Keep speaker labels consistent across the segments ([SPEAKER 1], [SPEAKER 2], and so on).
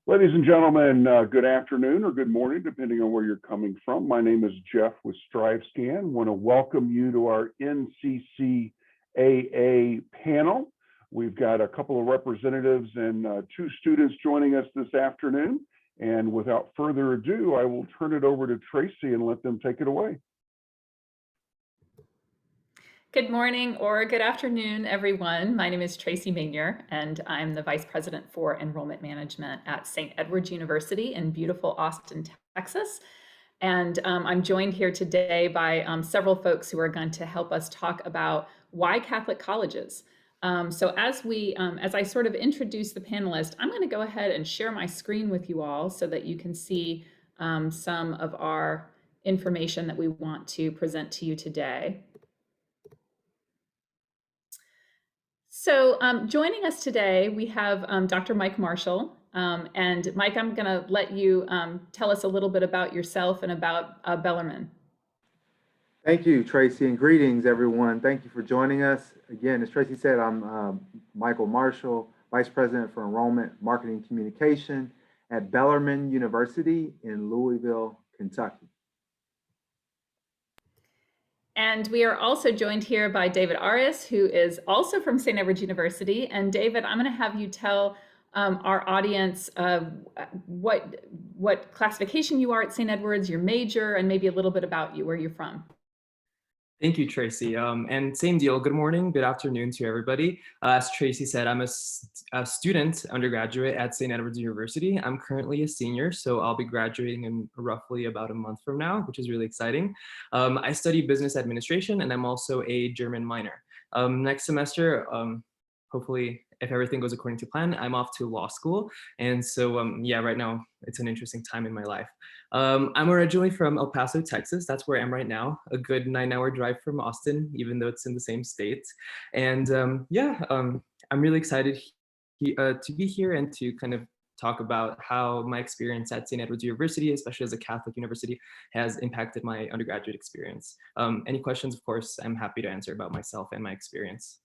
[SPEAKER 1] Ladies and gentlemen, good afternoon or good morning, depending on where you're coming from. My name is Jeff with StriveScan. I want to welcome you to our NCCAA panel. We've got a couple of representatives and two students joining us this afternoon. And without further ado, I will turn it over to Tracy and let them take it away.
[SPEAKER 2] Good morning or good afternoon, everyone. My name is Tracy Maynier, and I'm the Vice President for Enrollment Management at St. Edward's University in beautiful Austin, Texas. And I'm joined here today by several folks who are going to help us talk about why Catholic colleges. So as I sort of introduce the panelists, I'm going to go ahead and share my screen with you all so that you can see some of our information that we want to present to you today. So joining us today, we have Dr. Mike Marshall. And Mike, I'm going to let you tell us a little bit about yourself and about Bellarmine.
[SPEAKER 3] Thank you, Tracy, and greetings, everyone. Thank you for joining us. Again, as Tracy said, I'm Michael Marshall, Vice President for Enrollment, Marketing, Communication at Bellarmine University in Louisville, Kentucky.
[SPEAKER 2] And we are also joined here by David Arias, who is also from St. Edward's University. And David, I'm going to have you tell our audience what classification you are at St. Edward's, your major, and maybe a little bit about you, where you're from.
[SPEAKER 4] Thank you, Tracy. And same deal. Good morning, good afternoon to everybody. As Tracy said, I'm a student undergraduate at St. Edward's University. I'm currently a senior, so I'll be graduating in roughly about a month from now, which is really exciting. I study business administration, and I'm also a German minor. Next semester, hopefully, if everything goes according to plan, I'm off to law school. And so, yeah, right now, it's an interesting time in my life. I'm originally from El Paso, Texas. That's where I am right now. A good 9-hour drive from Austin, even though it's in the same state. And I'm really excited to be here and to kind of talk about how my experience at St. Edward's University, especially as a Catholic university, has impacted my undergraduate experience. Any questions, of course, I'm happy to answer about myself and my experience.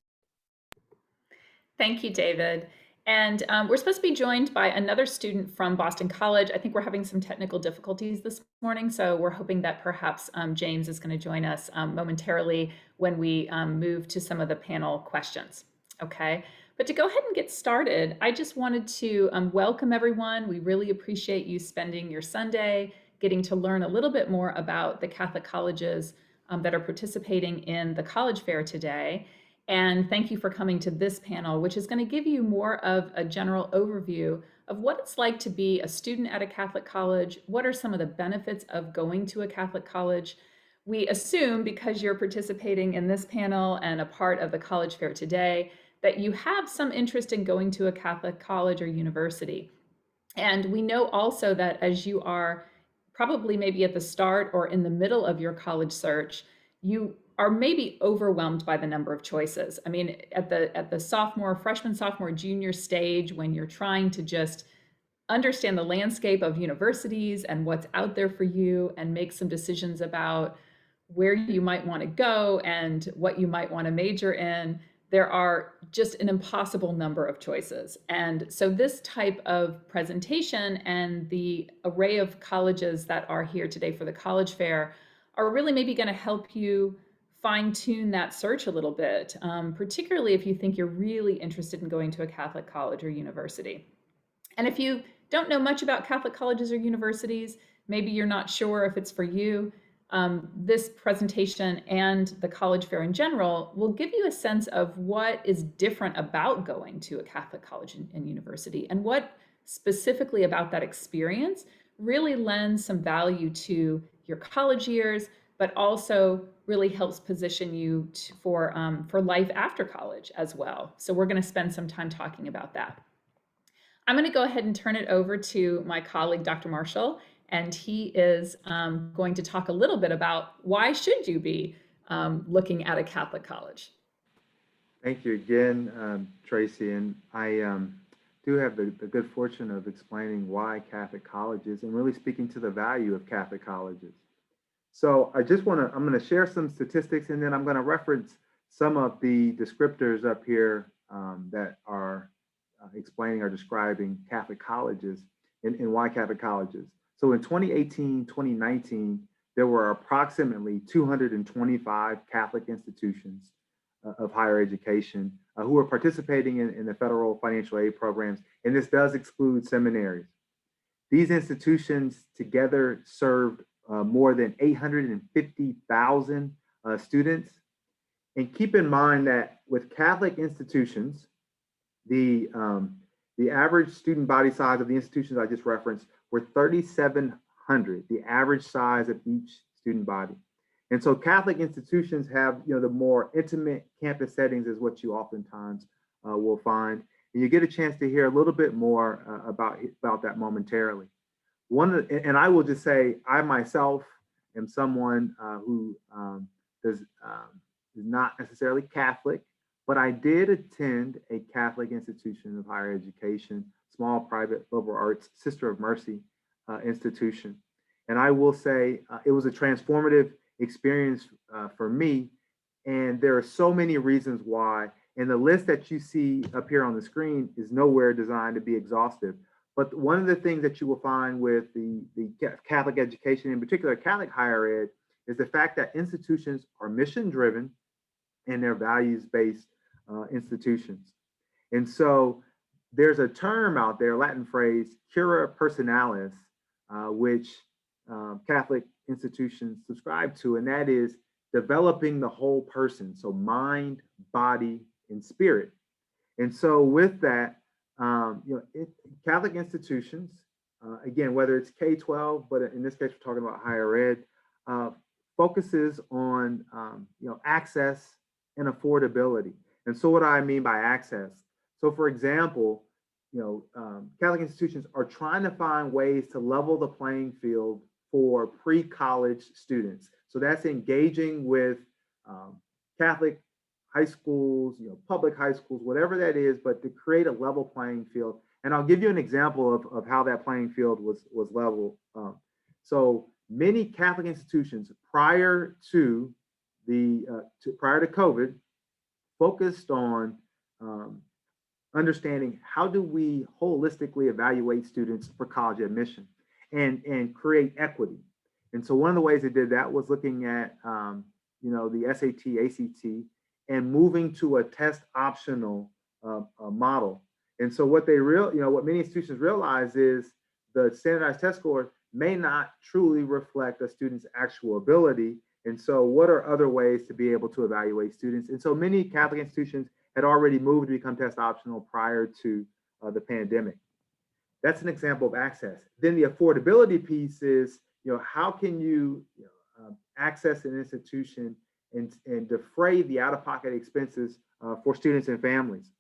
[SPEAKER 2] Thank you, David. And we're supposed to be joined by another student from Boston College. I think we're having some technical difficulties this morning, so we're hoping that perhaps James is going to join us momentarily when we move to some of the panel questions. Okay, but to go ahead and get started, I just wanted to welcome everyone. We really appreciate you spending your Sunday getting to learn a little bit more about the Catholic colleges that are participating in the college fair today. And thank you for coming to this panel, which is going to give you more of a general overview of what it's like to be a student at a Catholic college. What are some of the benefits of going to a Catholic college? We assume, because you're participating in this panel and a part of the college fair today, that you have some interest in going to a Catholic college or university. And we know also that as you are probably maybe at the start or in the middle of your college search, you are maybe overwhelmed by the number of choices. I mean, at the freshman, sophomore, junior stage, when you're trying to just understand the landscape of universities and what's out there for you and make some decisions about where you might want to go and what you might want to major in, there are just an impossible number of choices. And so this type of presentation and the array of colleges that are here today for the college fair are really maybe going to help you fine-tune that search a little bit, particularly if you think you're really interested in going to a Catholic college or university. And if you don't know much about Catholic colleges or universities, maybe you're not sure if it's for you, this presentation and the college fair in general will give you a sense of what is different about going to a Catholic college and university, and what specifically about that experience really lends some value to your college years, but also really helps position you for life after college as well. So we're going to spend some time talking about that. I'm going to go ahead and turn it over to my colleague, Dr. Marshall, and he is going to talk a little bit about why should you be looking at a Catholic college.
[SPEAKER 3] Thank you again, Tracy. And I do have the good fortune of explaining why Catholic colleges and really speaking to the value of Catholic colleges. So I'm going to share some statistics, and then I'm going to reference some of the descriptors up here that are explaining or describing Catholic colleges. and why Catholic colleges. So in 2018, 2019, there were approximately 225 Catholic institutions of higher education who were participating in the federal financial aid programs, and this does exclude seminaries. These institutions together served more than 850,000 students. And keep in mind that with Catholic institutions, the average student body size of the institutions I just referenced were 3,700, the average size of each student body. And so Catholic institutions have, the more intimate campus settings is what you oftentimes will find. And you get a chance to hear a little bit more about that momentarily. And I will just say, I myself am someone who is not necessarily Catholic, but I did attend a Catholic institution of higher education, small private liberal arts, Sister of Mercy institution. And I will say it was a transformative experience for me. And there are so many reasons why. And the list that you see up here on the screen is nowhere designed to be exhaustive. But one of the things that you will find with the Catholic education, in particular Catholic higher ed, is the fact that institutions are mission driven and they're values-based institutions. And so there's a term out there, Latin phrase, cura personalis, which Catholic institutions subscribe to, and that is developing the whole person. So mind, body, and spirit. And so with that, Catholic institutions, again, whether it's K-12, but in this case, we're talking about higher ed, focuses on, access and affordability. And so what do I mean by access? So for example, Catholic institutions are trying to find ways to level the playing field for pre-college students. So that's engaging with Catholic high schools, public high schools, whatever that is, but to create a level playing field. And I'll give you an example of how that playing field was level. So many Catholic institutions prior to COVID focused on understanding how do we holistically evaluate students for college admission and create equity. And so one of the ways they did that was looking at the SAT, ACT, and moving to a test optional model. And so what many institutions realize is the standardized test score may not truly reflect a student's actual ability. And so what are other ways to be able to evaluate students? And so many Catholic institutions had already moved to become test optional prior to the pandemic. That's an example of access. Then the affordability piece is, how can you access an institution and defray the out-of-pocket expenses for students and families?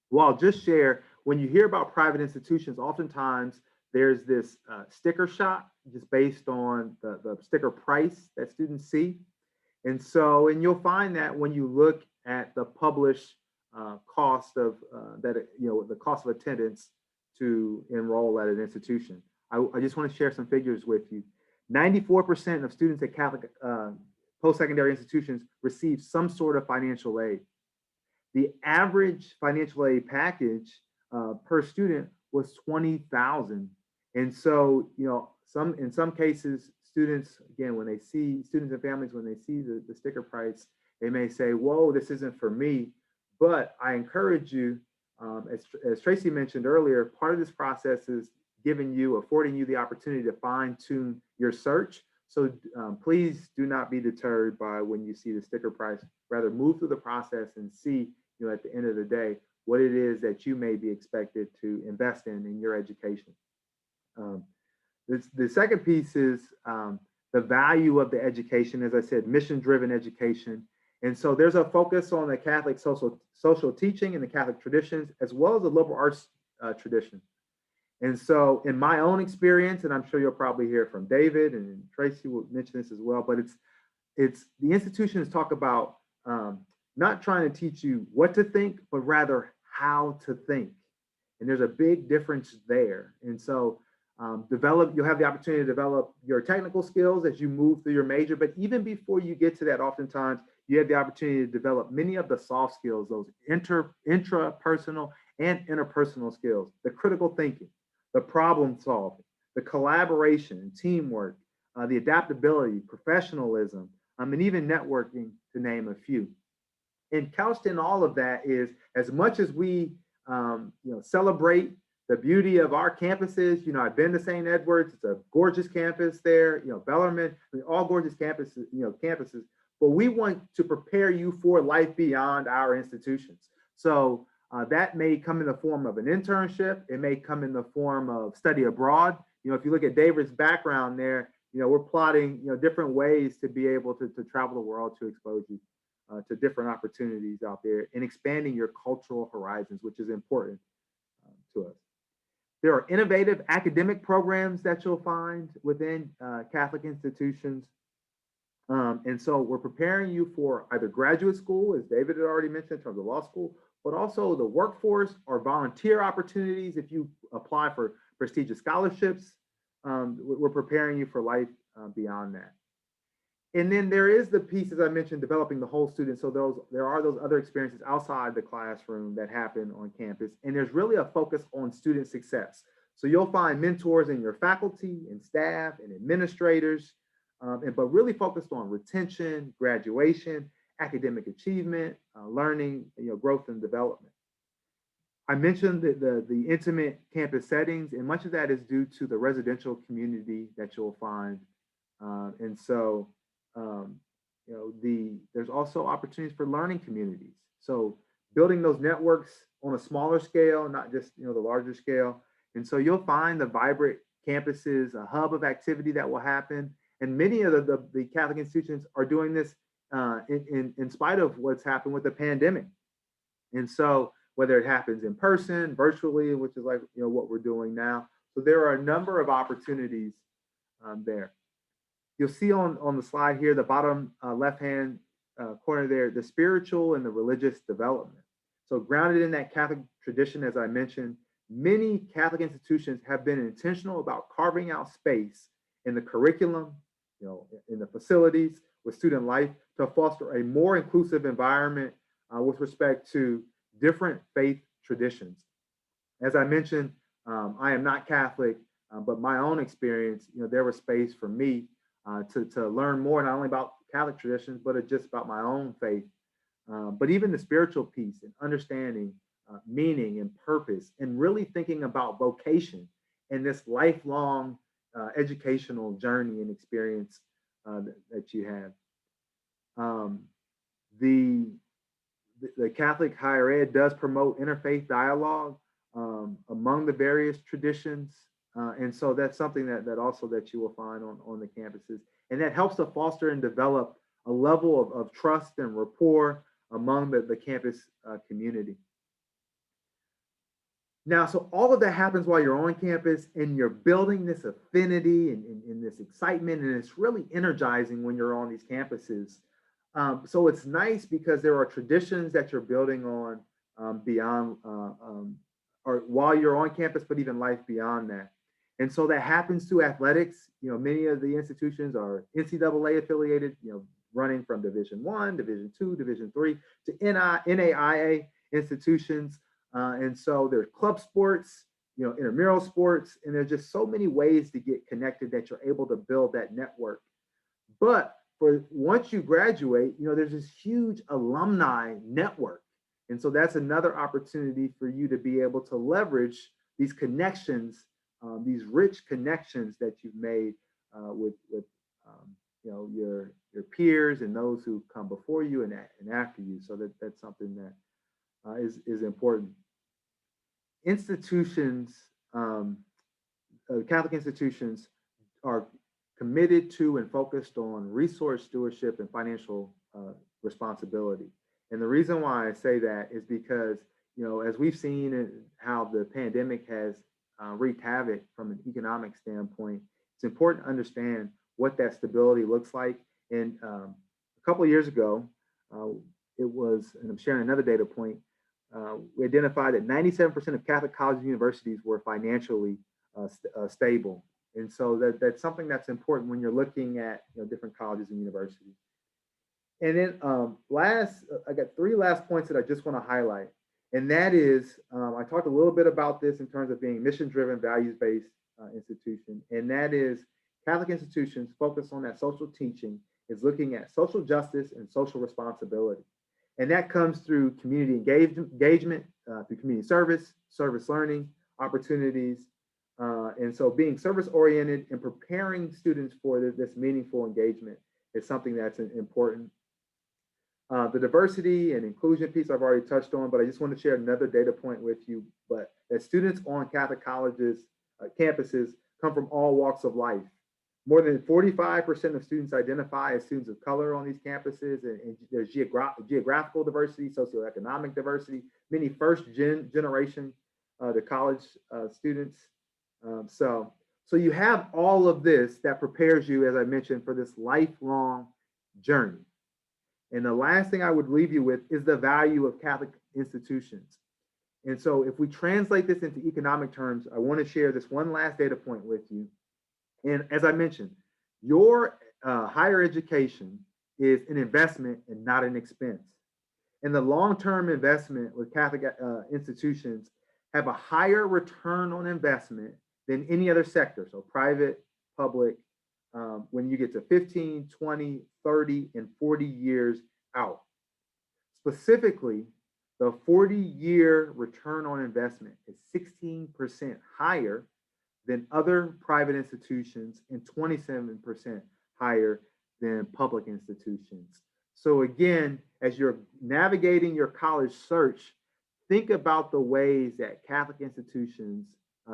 [SPEAKER 3] Well, I'll just share, when you hear about private institutions, oftentimes there's this sticker shock just based on the sticker price that students see. And you'll find that when you look at the published cost of the cost of attendance to enroll at an institution. I just want to share some figures with you. 94% of students at Catholic post-secondary institutions receive some sort of financial aid. The average financial aid package per student was $20,000. And so, in some cases, students, again, when they see students and families, when they see the sticker price, they may say, whoa, this isn't for me. But I encourage you, as Tracy mentioned earlier, part of this process is affording you the opportunity to fine tune your search. So please do not be deterred by when you see the sticker price, rather move through the process and see, at the end of the day, what it is that you may be expected to invest in your education. The second piece is the value of the education, as I said, mission-driven education. And so there's a focus on the Catholic social teaching and the Catholic traditions, as well as the liberal arts tradition. And so in my own experience, and I'm sure you'll probably hear from David and Tracy will mention this as well, but it's the institutions talk about not trying to teach you what to think, but rather how to think. And there's a big difference there. And so you'll have the opportunity to develop your technical skills as you move through your major, but even before you get to that, oftentimes you have the opportunity to develop many of the soft skills, those intrapersonal and interpersonal skills, the critical thinking, the problem solving, the collaboration, teamwork, the adaptability, professionalism, and even networking, to name a few. And couched in all of that is, as much as we celebrate the beauty of our campuses. I've been to St. Edward's. It's a gorgeous campus there. Bellarmine, all gorgeous campuses. But we want to prepare you for life beyond our institutions. So that may come in the form of an internship. It may come in the form of study abroad. If you look at David's background there, we're plotting different ways to be able to travel the world, to expose you to different opportunities out there and expanding your cultural horizons, which is important to us. There are innovative academic programs that you'll find within Catholic institutions. And so we're preparing you for either graduate school, as David had already mentioned, in terms of law school, but also the workforce or volunteer opportunities. If you apply for prestigious scholarships, we're preparing you for life beyond that. And then there is the piece, as I mentioned, developing the whole student. So there are those other experiences outside the classroom that happen on campus. And there's really a focus on student success. So you'll find mentors in your faculty and staff and administrators, but really focused on retention, graduation, academic achievement, learning, growth and development. I mentioned the intimate campus settings, and much of that is due to the residential community that you'll find. And so there's also opportunities for learning communities. So building those networks on a smaller scale, not just the larger scale. And so you'll find the vibrant campuses, a hub of activity that will happen. And many of the Catholic institutions are doing this in spite of what's happened with the pandemic. And so whether it happens in person, virtually, which is like what we're doing now. So there are a number of opportunities there. You'll see on the slide here, the bottom left-hand corner there, the spiritual and the religious development. So grounded in that Catholic tradition, as I mentioned, many Catholic institutions have been intentional about carving out space in the curriculum, in the facilities with student life to foster a more inclusive environment with respect to different faith traditions. As I mentioned, I am not Catholic, but my own experience, there was space for me to learn more, not only about Catholic traditions, but just about my own faith, but even the spiritual piece and understanding meaning and purpose, and really thinking about vocation and this lifelong educational journey and experience that you have. The Catholic higher ed does promote interfaith dialogue among the various traditions. And so that's something that also that you will find on the campuses. And that helps to foster and develop a level of trust and rapport among the campus community. Now, so all of that happens while you're on campus and you're building this affinity and this excitement, and it's really energizing when you're on these campuses. So it's nice because there are traditions that you're building on beyond or while you're on campus, but even life beyond that. And so that happens through athletics. Many of the institutions are NCAA affiliated, running from Division I, Division II, Division III to NAIA institutions. And so there's club sports, intramural sports, and there's just so many ways to get connected that you're able to build that network. But for once you graduate, there's this huge alumni network. And so that's another opportunity for you to be able to leverage these connections, these rich connections that you've made with your peers and those who come before you and after you. So that's something that is important. Institutions, Catholic institutions are committed to and focused on resource stewardship and financial responsibility. And the reason why I say that is because, as we've seen how the pandemic has wreaked havoc from an economic standpoint, it's important to understand what that stability looks like. And a couple of years ago, it was, and I'm sharing another data point, we identified that 97% of Catholic colleges and universities were financially stable. And so that's something that's important when you're looking at different colleges and universities. And then I got three last points that I just want to highlight. And that is, I talked a little bit about this in terms of being mission-driven, values-based institution. And that is Catholic institutions focus on that social teaching is looking at social justice and social responsibility. And that comes through community engagement, through community service, service learning, opportunities. And so being service oriented and preparing students for this meaningful engagement is something that's important. The diversity and inclusion piece I've already touched on, but I just want to share another data point with you, but that students on Catholic colleges, campuses come from all walks of life. More than 45% of students identify as students of color on these campuses, and there's geographical diversity, socioeconomic diversity, many first generation to college students. So you have all of this that prepares you, as I mentioned, for this lifelong journey. And the last thing I would leave you with is the value of Catholic institutions. And so if we translate this into economic terms, I want to share this one last data point with you. And as I mentioned, your higher education is an investment and not an expense. And the long-term investment with Catholic institutions have a higher return on investment than any other sector. So private, public, when you get to 15, 20, 30, and 40 years out. Specifically, the 40-year return on investment is 16% higher than other private institutions and 27% higher than public institutions. So again, as you're navigating your college search, think about the ways that Catholic institutions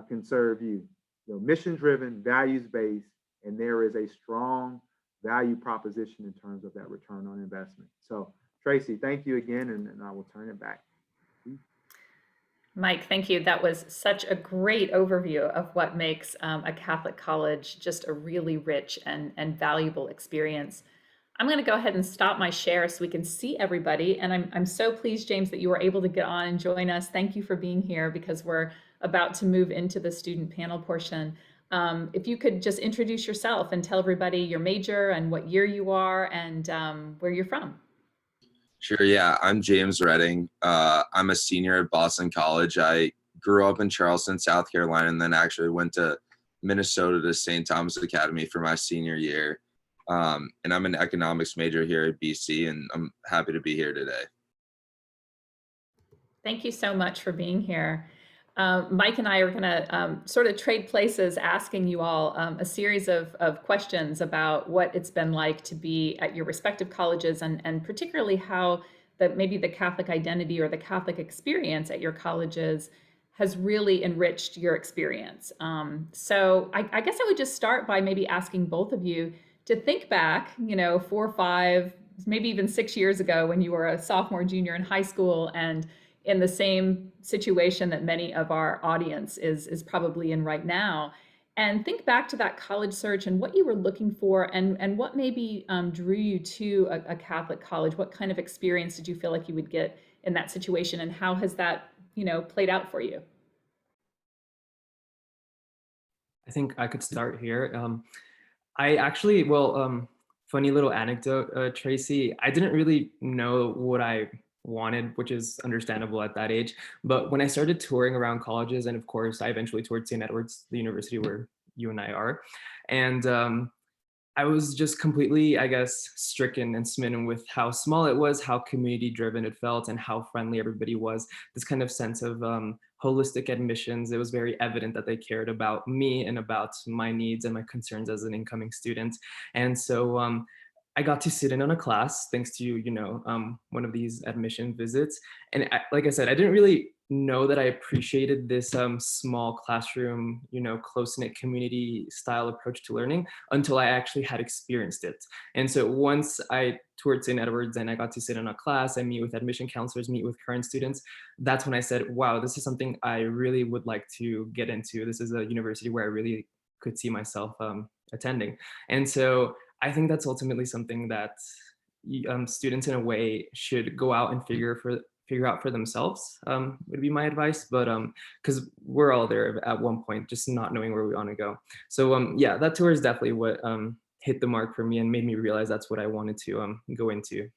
[SPEAKER 3] can serve you. Mission-driven, values-based, and there is a strong value proposition in terms of that return on investment. So Tracy, thank you again, and I will turn it back.
[SPEAKER 2] Mike, thank you. That was such a great overview of what makes a Catholic college just a really rich and valuable experience. I'm going to go ahead and stop my share so we can see everybody. And I'm so pleased, James, that you were able to get on and join us. Thank you for being here because we're about to move into the student panel portion. If you could just introduce yourself and tell everybody your major and what year you are and where you're from.
[SPEAKER 5] Sure, yeah, I'm James Redding. I'm a senior at Boston College. I grew up in Charleston, South Carolina, and then actually went to Minnesota to St. Thomas Academy for my senior year. And I'm an economics major here at BC, and I'm happy to be here today.
[SPEAKER 2] Thank you so much for being here. Mike and I are going to sort of trade places, asking you all a series of questions about what it's been like to be at your respective colleges, and particularly how maybe the Catholic identity or the Catholic experience at your colleges has really enriched your experience. So I guess I would just start by maybe asking both of you to think back, 4 or 5, maybe even 6 years ago when you were a sophomore, junior in high school, and in the same situation that many of our audience is probably in right now, and think back to that college search and what you were looking for, and what maybe drew you to a Catholic college. What kind of experience did you feel like you would get in that situation, and how has that played out for you?
[SPEAKER 4] I think I could start here. I actually, funny little anecdote, Tracy, I didn't really know what I wanted, which is understandable at that age. But when I started touring around colleges, and of course, I eventually toured St. Edward's, the university where you and I are, and I was just completely, I guess, stricken and smitten with how small it was, how community driven it felt, and how friendly everybody was. This kind of sense of holistic admissions. It was very evident that they cared about me and about my needs and my concerns as an incoming student. And so I got to sit in on a class thanks to, one of these admission visits. And like I said, I didn't really know that I appreciated this small classroom, close-knit community style approach to learning until I actually had experienced it. And so once I toured St. Edward's and I got to sit in a class, I meet with admission counselors, meet with current students, that's when I said, wow, this is something I really would like to get into. This is a university where I really could see myself attending. And so I think that's ultimately something that students in a way should go out and figure out for themselves, would be my advice. But because we're all there at one point, just not knowing where we want to go. So yeah, that tour is definitely what hit the mark for me and made me realize that's what I wanted to go into.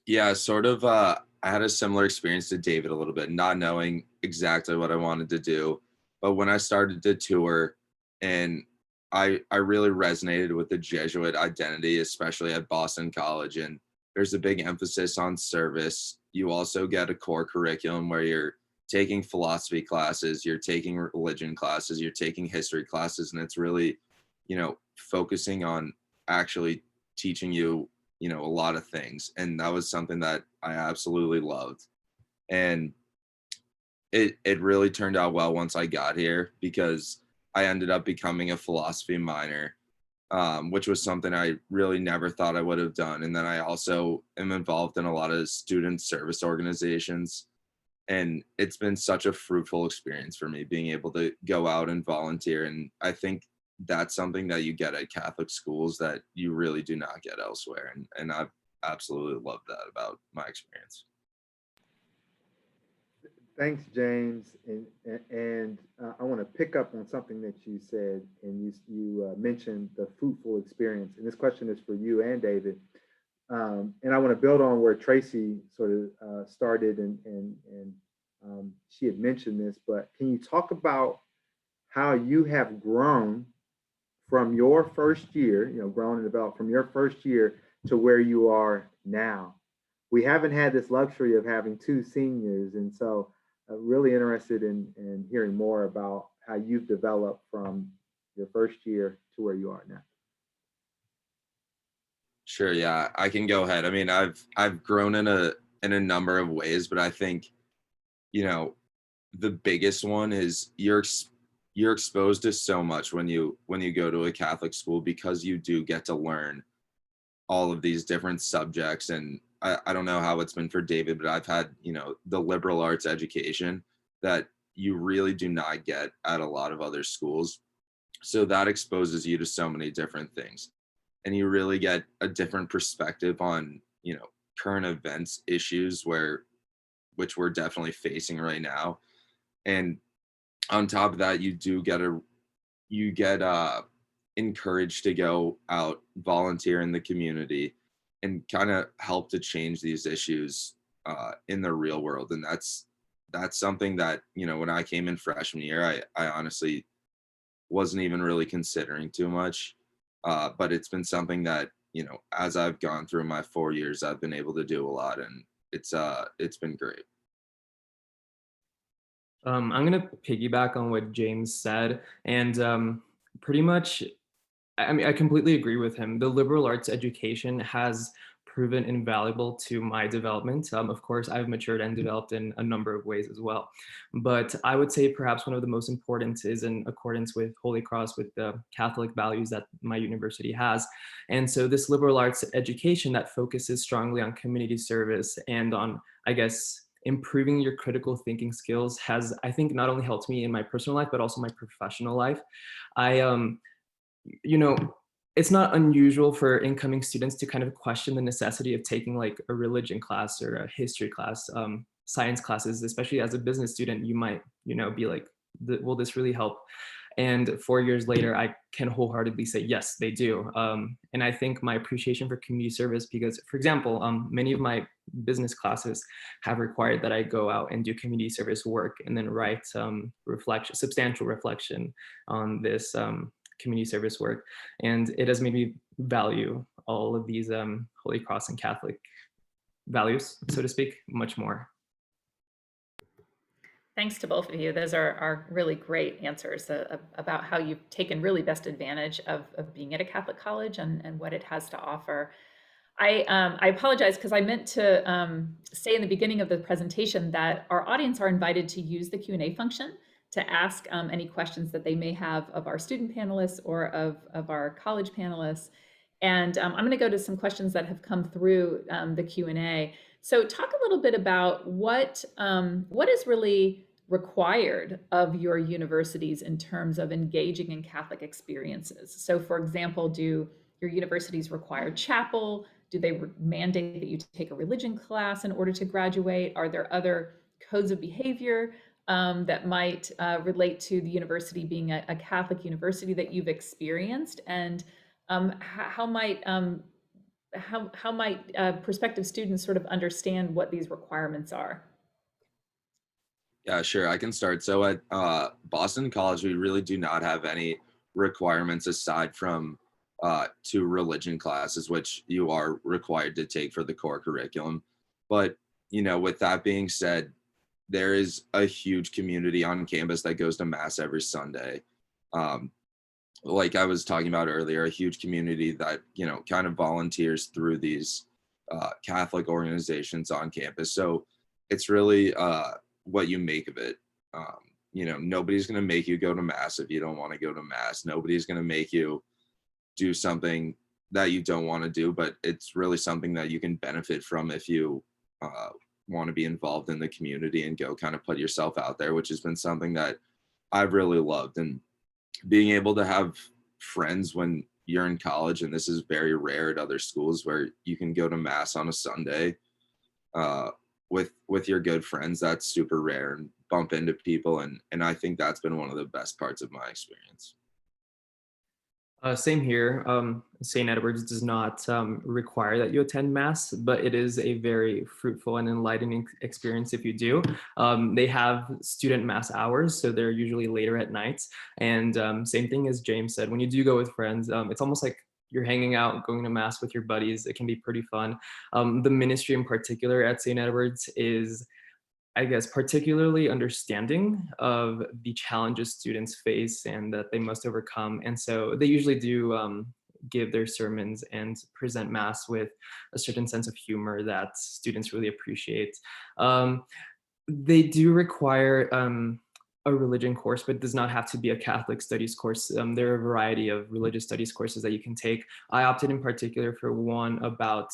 [SPEAKER 5] Yeah, sort of. I had a similar experience to David a little bit, not knowing exactly what I wanted to do. But when I started to tour, and I really resonated with the Jesuit identity, especially at Boston College. And there's a big emphasis on service. You also get a core curriculum where you're taking philosophy classes, you're taking religion classes, you're taking history classes, and it's really, focusing on actually teaching you a lot of things. And that was something that I absolutely loved. And it really turned out well once I got here, because I ended up becoming a philosophy minor, which was something I really never thought I would have done. And then I also am involved in a lot of student service organizations. And it's been such a fruitful experience for me being able to go out and volunteer. And I think that's something that you get at Catholic schools that you really do not get elsewhere. And I've absolutely loved that about my experience.
[SPEAKER 3] Thanks, James. And I want to pick up on something that you said, and you mentioned the fruitful experience. And this question is for you and David. And I want to build on where Tracy sort of started, and she had mentioned this, but can you talk about how you have grown from your first year, grown and developed from your first year to where you are now? We haven't had this luxury of having two seniors, and so really interested in hearing more about how you've developed from your first year to where you are now.
[SPEAKER 5] Sure, yeah, I can go ahead. I mean, I've grown in a number of ways, but I think, the biggest one is you're exposed to so much when you go to a Catholic school, because you do get to learn all of these different subjects. And I don't know how it's been for David, but I've had, the liberal arts education that you really do not get at a lot of other schools. So that exposes you to so many different things. And you really get a different perspective on, current events issues which we're definitely facing right now. And on top of that, you get encouraged to go out, volunteer in the community, and kind of help to change these issues in the real world. And that's something that, when I came in freshman year, I honestly wasn't even really considering too much. But it's been something that, as I've gone through my 4 years, I've been able to do a lot, and it's been great.
[SPEAKER 4] I'm going to piggyback on what James said, and pretty much, I mean, I completely agree with him. The liberal arts education has proven invaluable to my development. Of course, I've matured and developed in a number of ways as well. But I would say perhaps one of the most important is in accordance with Holy Cross, with the Catholic values that my university has. And so this liberal arts education that focuses strongly on community service and on, I guess, improving your critical thinking skills has, I think, not only helped me in my personal life, but also my professional life. I you know, it's not unusual for incoming students to kind of question the necessity of taking like a religion class or a history class, science classes, especially as a business student. You might, be like, will this really help? And 4 years later, I can wholeheartedly say, yes, they do. And I think my appreciation for community service, because, for example, many of my business classes have required that I go out and do community service work and then write substantial reflection on this community service work. And it has made me value all of these Holy Cross and Catholic values, so to speak, much more.
[SPEAKER 2] Thanks to both of you. Those are really great answers about how you've taken really best advantage of being at a Catholic college and what it has to offer. I apologize because I meant to say in the beginning of the presentation that our audience are invited to use the Q&A function to ask any questions that they may have of our student panelists or of our college panelists. And I'm going to go to some questions that have come through the Q&A. So talk a little bit about what is really required of your universities in terms of engaging in Catholic experiences. So for example, do your universities require chapel? Do they mandate that you take a religion class in order to graduate? Are there other codes of behavior that might relate to the university being a Catholic university that you've experienced? And how might how might prospective students sort of understand what these requirements are?
[SPEAKER 5] Yeah, sure. I can start. So at Boston College, we really do not have any requirements aside from two religion classes, which you are required to take for the core curriculum. But, with that being said, there is a huge community on campus that goes to mass every Sunday. Um, like I was talking about earlier, a huge community that, kind of volunteers through these Catholic organizations on campus. So it's really what you make of it. Nobody's going to make you go to mass if you don't want to go to mass. Nobody's going to make you do something that you don't want to do, but it's really something that you can benefit from if you want to be involved in the community and go kind of put yourself out there, which has been something that I've really loved. And being able to have friends when you're in college, and this is very rare at other schools, where you can go to mass on a Sunday with your good friends. That's super rare, and bump into people, and I think that's been one of the best parts of my experience.
[SPEAKER 4] Same here. St. Edward's does not require that you attend Mass, but it is a very fruitful and enlightening experience if you do. They have student Mass hours, so they're usually later at night. And same thing as James said, when you do go with friends, it's almost like you're hanging out, going to Mass with your buddies. It can be pretty fun. The ministry in particular at St. Edward's is, I guess, particularly understanding of the challenges students face and that they must overcome. And so they usually do give their sermons and present Mass with a certain sense of humor that students really appreciate. They do require a religion course, but it does not have to be a Catholic studies course. There are a variety of religious studies courses that you can take. I opted in particular for one about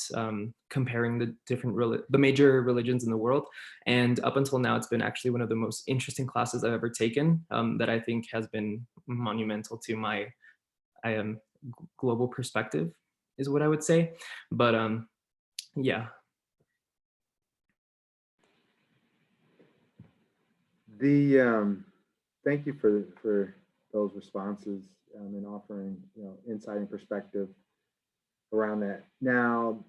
[SPEAKER 4] comparing the the major religions in the world. And up until now, it's been actually one of the most interesting classes I've ever taken, that I think has been monumental to my global perspective, is what I would say. But yeah.
[SPEAKER 3] Thank you for those responses, and offering insight and perspective around that. Now,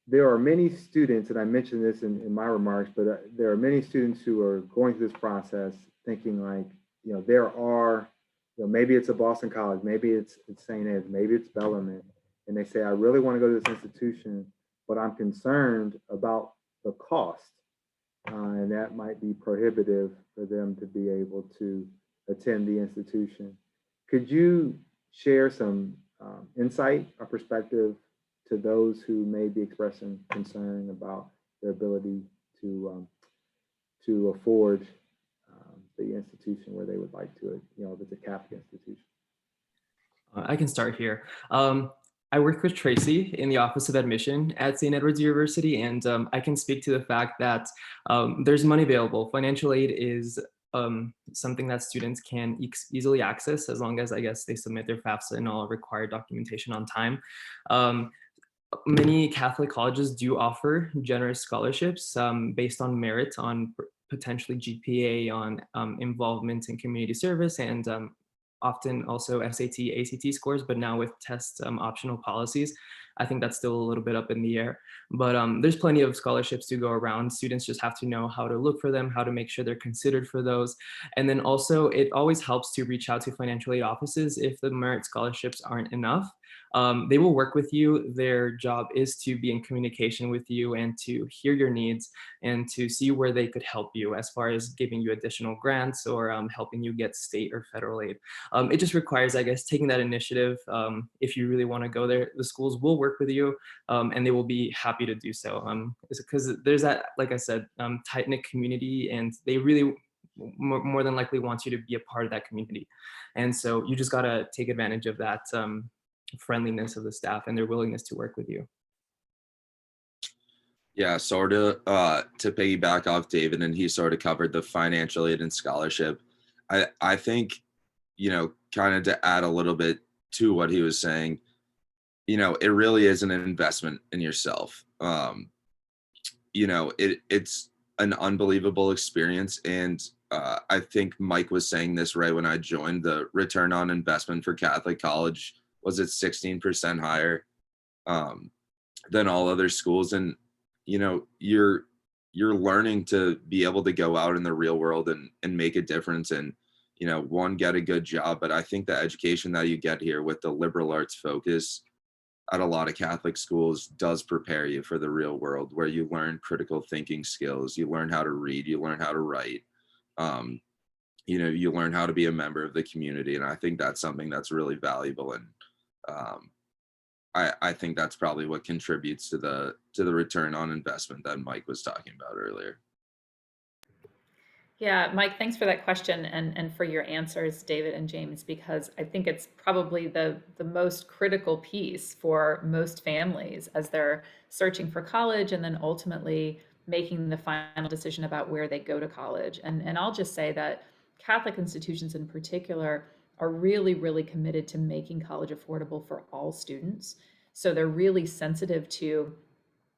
[SPEAKER 3] there are many students, and I mentioned this in my remarks, but there are many students who are going through this process thinking like, there are, maybe it's a Boston College, maybe it's St. Ed's, maybe it's Bellarmine, and they say, I really want to go to this institution, but I'm concerned about the cost. And that might be prohibitive for them to be able to attend the institution. Could you share some insight or perspective to those who may be expressing concern about their ability to afford the institution where they would like to, if it's a Catholic institution?
[SPEAKER 4] I can start here. I work with Tracy in the Office of Admission at St. Edward's University, and I can speak to the fact that there's money available. Financial aid is something that students can easily access, as long as, I guess, they submit their FAFSA and all required documentation on time. Many Catholic colleges do offer generous scholarships based on merit, on potentially GPA, on involvement in community service, and often also SAT, ACT scores, but now with test optional policies, I think that's still a little bit up in the air. But there's plenty of scholarships to go around. Students just have to know how to look for them, how to make sure they're considered for those. And then also, it always helps to reach out to financial aid offices if the merit scholarships aren't enough. They will work with you. Their job is to be in communication with you and to hear your needs and to see where they could help you as far as giving you additional grants or helping you get state or federal aid. It just requires, I guess, taking that initiative. If you really want to go there, the schools will work with you and they will be happy to do so. Because there's that, like I said, tight-knit community, and they really more than likely want you to be a part of that community. And so you just got to take advantage of that friendliness of the staff and their willingness to work with you.
[SPEAKER 5] Yeah, sort of to piggyback off David, and he sort of covered the financial aid and scholarship. I think, kind of to add a little bit to what he was saying, it really is an investment in yourself. It's an unbelievable experience. And I think Mike was saying this right when I joined. The return on investment for Catholic college was at 16% higher. than all other schools. And, you know, you're learning to be able to go out in the real world and make a difference and, you know, one, get a good job. But I think the education that you get here with the liberal arts focus at a lot of Catholic schools does prepare you for the real world, where you learn critical thinking skills, you learn how to read, you learn how to write, um, you know, you learn how to be a member of the community. And I think that's something that's really valuable. And um, I think that's probably what contributes to the return on investment that Mike was talking about earlier.
[SPEAKER 2] Yeah, Mike, thanks for that question and for your answers, David and James, because I think it's probably the most critical piece for most families as they're searching for college and then ultimately making the final decision about where they go to college. And I'll just say that Catholic institutions in particular are really, really committed to making college affordable for all students. So they're really sensitive to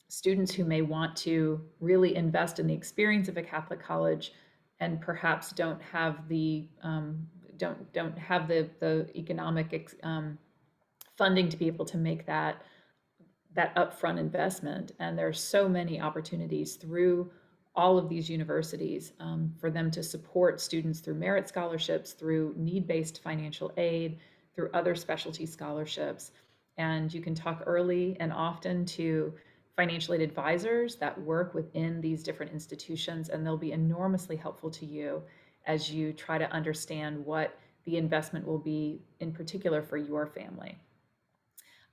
[SPEAKER 2] students who may want to really invest in the experience of a Catholic college and perhaps don't have the the economic funding to be able to make that upfront investment. And there are so many opportunities through all of these universities for them to support students through merit scholarships, through need-based financial aid, through other specialty scholarships. And you can talk early and often to financial aid advisors that work within these different institutions, and they'll be enormously helpful to you as you try to understand what the investment will be in particular for your family.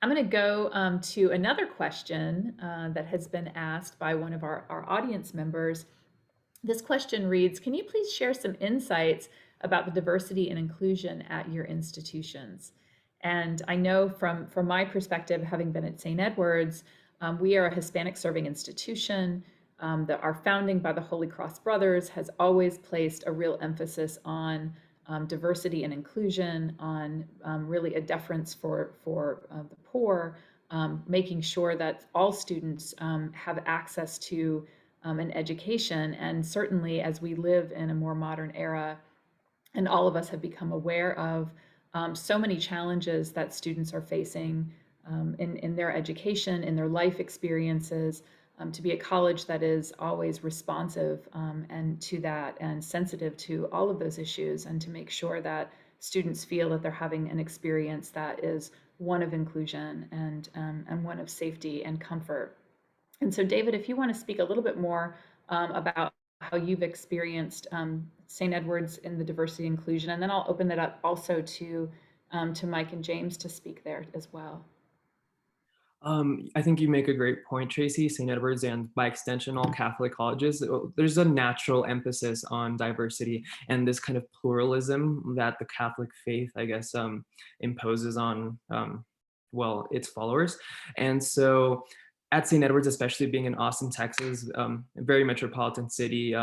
[SPEAKER 2] I'm going to go to another question that has been asked by one of our audience members. This question reads, can you please share some insights about the diversity and inclusion at your institutions? And I know from my perspective, having been at St. Edward's, we are a Hispanic serving institution. Our founding by the Holy Cross Brothers has always placed a real emphasis on diversity and inclusion, on really a deference for the poor, making sure that all students have access to an education. And certainly as we live in a more modern era, and all of us have become aware of so many challenges that students are facing in their education, in their life experiences, to be a college that is always responsive and to that and sensitive to all of those issues, and to make sure that students feel that they're having an experience that is one of inclusion and one of safety and comfort. And so, David, if you want to speak a little bit more about how you've experienced St. Edward's in the diversity and inclusion, and then I'll open that up also to Mike and James to speak there as well.
[SPEAKER 4] I think you make a great point, Tracy. St. Edward's and by extension, all Catholic colleges, there's a natural emphasis on diversity and this kind of pluralism that the Catholic faith, I guess, imposes on, well, its followers. And so at St. Edward's, especially being in Austin, Texas, a very metropolitan city,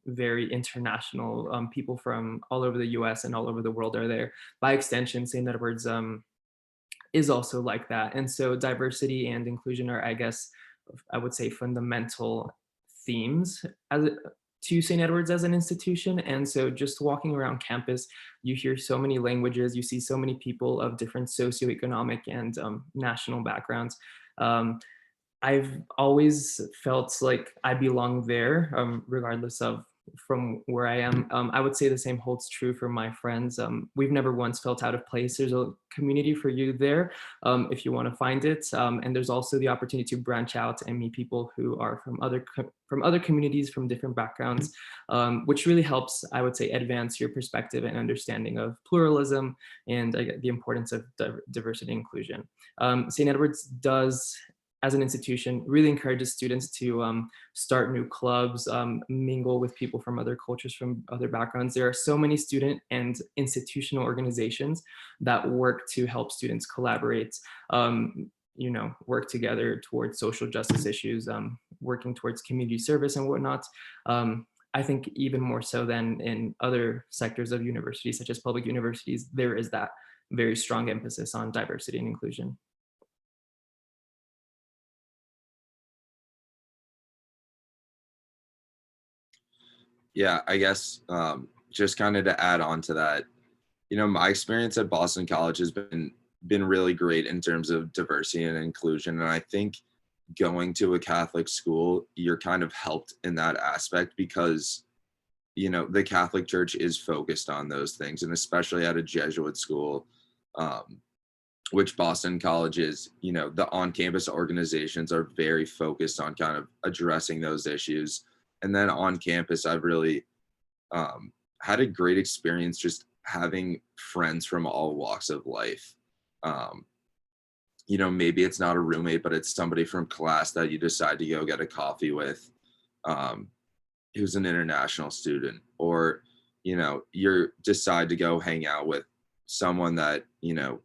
[SPEAKER 4] very international, people from all over the US and all over the world are there. By extension, St. Edward's is also like that. And so diversity and inclusion are, I guess, I would say fundamental themes to St. Edward's as an institution. And so just walking around campus, you hear so many languages, you see so many people of different socioeconomic and national backgrounds. I've always felt like I belong there, regardless of from where I am. I would say the same holds true for my friends. We've never once felt out of place. There's a community for you there if you want to find it. And there's also the opportunity to branch out and meet people who are from other communities, from different backgrounds, which really helps, I would say, advance your perspective and understanding of pluralism and the importance of diversity and inclusion. St. Edward's does, as an institution, really encourages students to start new clubs, mingle with people from other cultures, from other backgrounds. There are so many student and institutional organizations that work to help students collaborate, work together towards social justice issues, working towards community service and whatnot. I think even more so than in other sectors of universities, such as public universities, there is that very strong emphasis on diversity and inclusion.
[SPEAKER 5] Yeah, I guess just kind of to add on to that, my experience at Boston College has been really great in terms of diversity and inclusion. And I think going to a Catholic school, you're kind of helped in that aspect because, you know, the Catholic Church is focused on those things, and especially at a Jesuit school, which Boston College is, you know, the on-campus organizations are very focused on kind of addressing those issues. And then on campus, I've really had a great experience just having friends from all walks of life. You know, maybe it's not a roommate, but it's somebody from class that you decide to go get a coffee with, who's an international student, or, you know, you decide to go hang out with someone that, you know,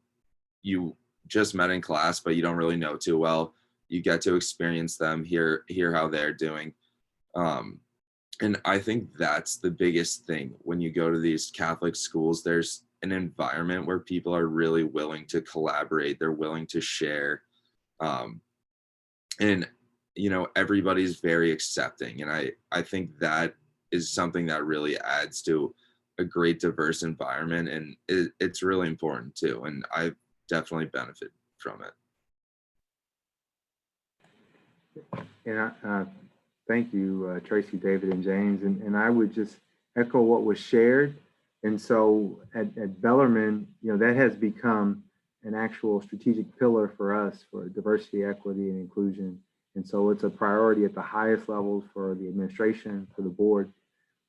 [SPEAKER 5] you just met in class, but you don't really know too well. You get to experience them, hear how they're doing. And I think that's the biggest thing when you go to these Catholic schools. There's an environment where people are really willing to collaborate. They're willing to share. And, you know, everybody's very accepting. And I think that is something that really adds to a great diverse environment. And it's really important too. And I've definitely benefited from it.
[SPEAKER 3] And thank you, Tracy, David, and James. And I would just echo what was shared. And so at Bellarmine, you know, that has become an actual strategic pillar for us for diversity, equity, and inclusion. And so it's a priority at the highest levels for the administration, for the board.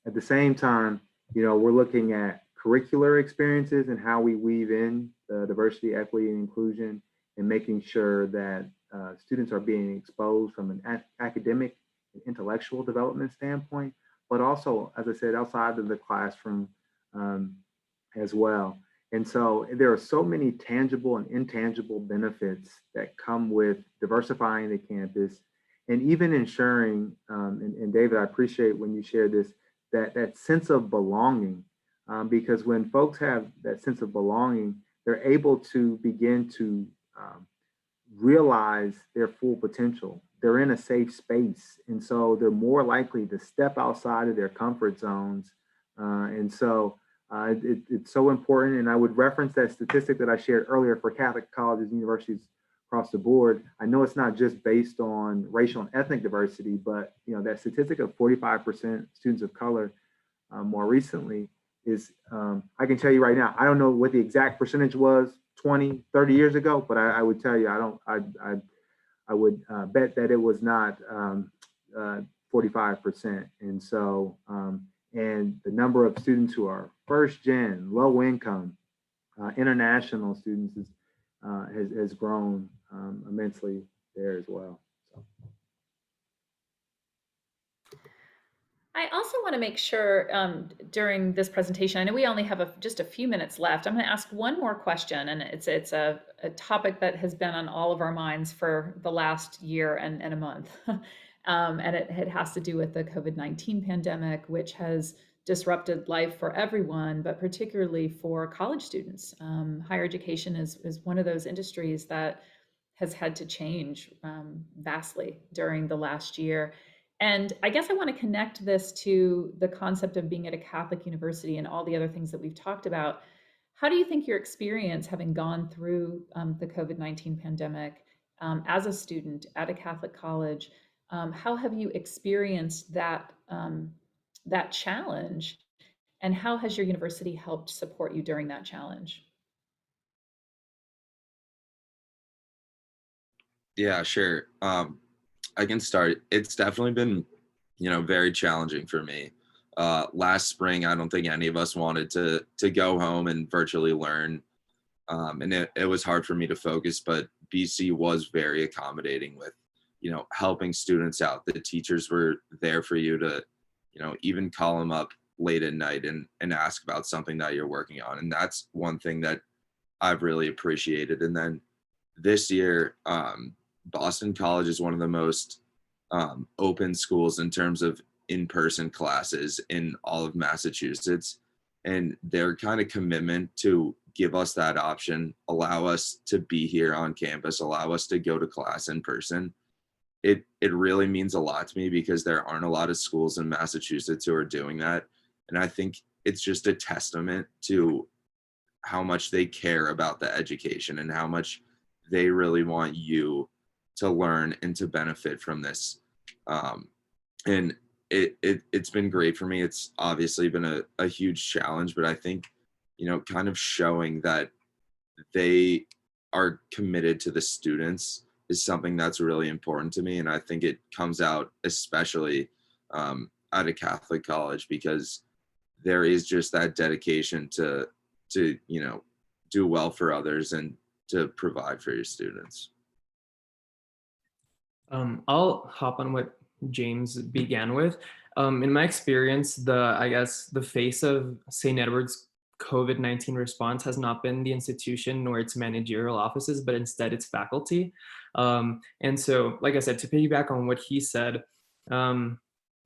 [SPEAKER 3] At the same time, you know, we're looking at curricular experiences and how we weave in the diversity, equity, and inclusion, and making sure that students are being exposed from an academic and intellectual development standpoint, but also, as I said, outside of the classroom as well. And so there are so many tangible and intangible benefits that come with diversifying the campus, and even ensuring, and David, I appreciate when you share this, that sense of belonging, because when folks have that sense of belonging, they're able to begin to realize their full potential. They're in a safe space, and so they're more likely to step outside of their comfort zones. And so it's so important. And I would reference that statistic that I shared earlier for Catholic colleges and universities across the board. I know it's not just based on racial and ethnic diversity, but you know, that statistic of 45% students of color more recently is, I can tell you right now, I don't know what the exact percentage was 20, 30 years ago, but I would tell you, I would bet that it was not 45%. And so, and the number of students who are first gen, low income, international students has grown immensely there as well. So.
[SPEAKER 2] I also want to make sure during this presentation, I know we only have just a few minutes left. I'm going to ask one more question, and it's a topic that has been on all of our minds for the last year and a month. And it has to do with the COVID-19 pandemic, which has disrupted life for everyone, but particularly for college students. Higher education is one of those industries that has had to change vastly during the last year. And I guess I want to connect this to the concept of being at a Catholic university and all the other things that we've talked about. How do you think your experience, having gone through the COVID-19 pandemic as a student at a Catholic college, how have you experienced that that challenge, and how has your university helped support you during that challenge?
[SPEAKER 5] Yeah, sure. I can start. It's definitely been, you know, very challenging for me. Last spring, I don't think any of us wanted to go home and virtually learn. And it was hard for me to focus, but BC was very accommodating with, you know, helping students out. The teachers were there for you to, you know, even call them up late at night and ask about something that you're working on. And that's one thing that I've really appreciated. And then this year, Boston College is one of the most open schools in terms of in-person classes in all of Massachusetts. And their kind of commitment to give us that option, allow us to be here on campus, allow us to go to class in person. It really means a lot to me because there aren't a lot of schools in Massachusetts who are doing that. And I think it's just a testament to how much they care about the education and how much they really want you learn and to benefit from this. And it's been great for me. It's obviously been a huge challenge, but I think, kind of showing that they are committed to the students is something that's really important to me. And I think it comes out especially at a Catholic college, because there is just that dedication to do well for others and to provide for your students.
[SPEAKER 4] I'll hop on what James began with. In my experience, the face of St. Edward's COVID-19 response has not been the institution nor its managerial offices, but instead its faculty. And so, like I said, to piggyback on what he said,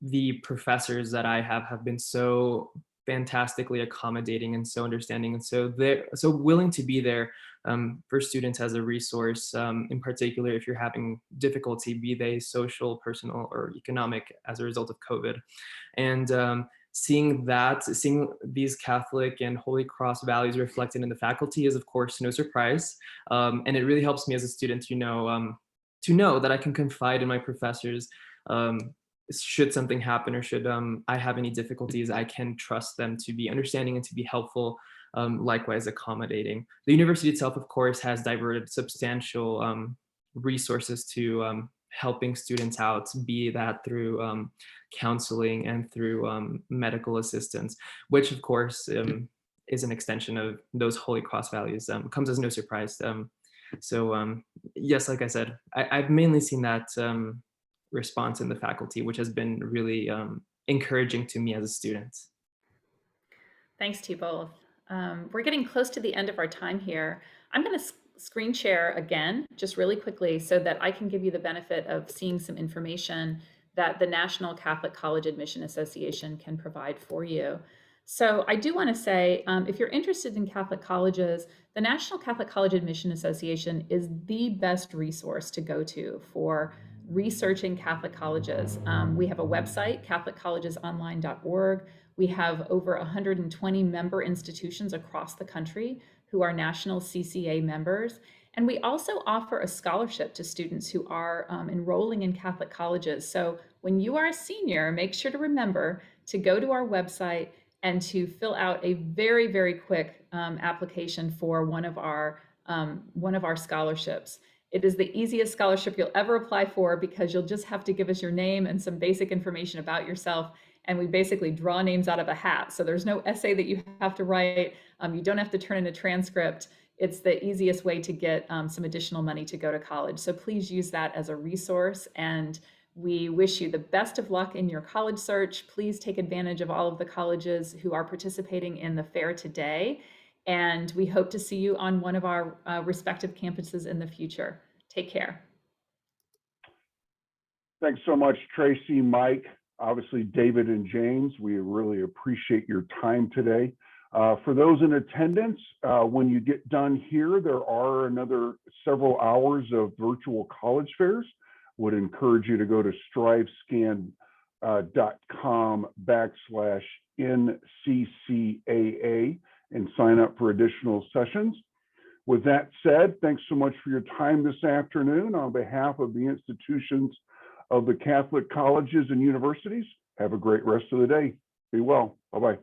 [SPEAKER 4] the professors that I have been so fantastically accommodating and so understanding, and so they're so willing to be there for students as a resource, in particular if you're having difficulty, be they social, personal, or economic, as a result of COVID. And seeing these Catholic and Holy Cross values reflected in the faculty is, of course, no surprise. And it really helps me as a student to know that I can confide in my professors. Should something happen, or should I have any difficulties, I can trust them to be understanding and to be helpful, likewise accommodating. The university itself, of course, has diverted substantial resources to helping students out, be that through counseling and through medical assistance, which of course is an extension of those Holy Cross values. Comes as no surprise. So yes, like I said, I've mainly seen that response in the faculty, which has been really encouraging to me as a student.
[SPEAKER 2] Thanks to you both. We're getting close to the end of our time here. I'm going to screen share again, just really quickly, so that I can give you the benefit of seeing some information that the National Catholic College Admission Association can provide for you. So I do want to say, if you're interested in Catholic colleges, the National Catholic College Admission Association is the best resource to go to for researching Catholic colleges. We have a website, catholiccollegesonline.org. We have over 120 member institutions across the country who are national CCA members. And we also offer a scholarship to students who are enrolling in Catholic colleges. So when you are a senior, make sure to remember to go to our website and to fill out a very, very quick application for one of our scholarships. It is the easiest scholarship you'll ever apply for, because you'll just have to give us your name and some basic information about yourself. And we basically draw names out of a hat. So there's no essay that you have to write. You don't have to turn in a transcript. It's the easiest way to get some additional money to go to college. So please use that as a resource. And we wish you the best of luck in your college search. Please take advantage of all of the colleges who are participating in the fair today. And we hope to see you on one of our respective campuses in the future. Take care.
[SPEAKER 1] Thanks so much, Tracy, Mike, obviously David and James. We really appreciate your time today. For those in attendance, when you get done here, there are another several hours of virtual college fairs. Would encourage you to go to strivescan.com/NCCAA and sign up for additional sessions. With that said, thanks so much for your time this afternoon. On behalf of the institutions of the Catholic colleges and universities, have a great rest of the day. Be well. Bye-bye.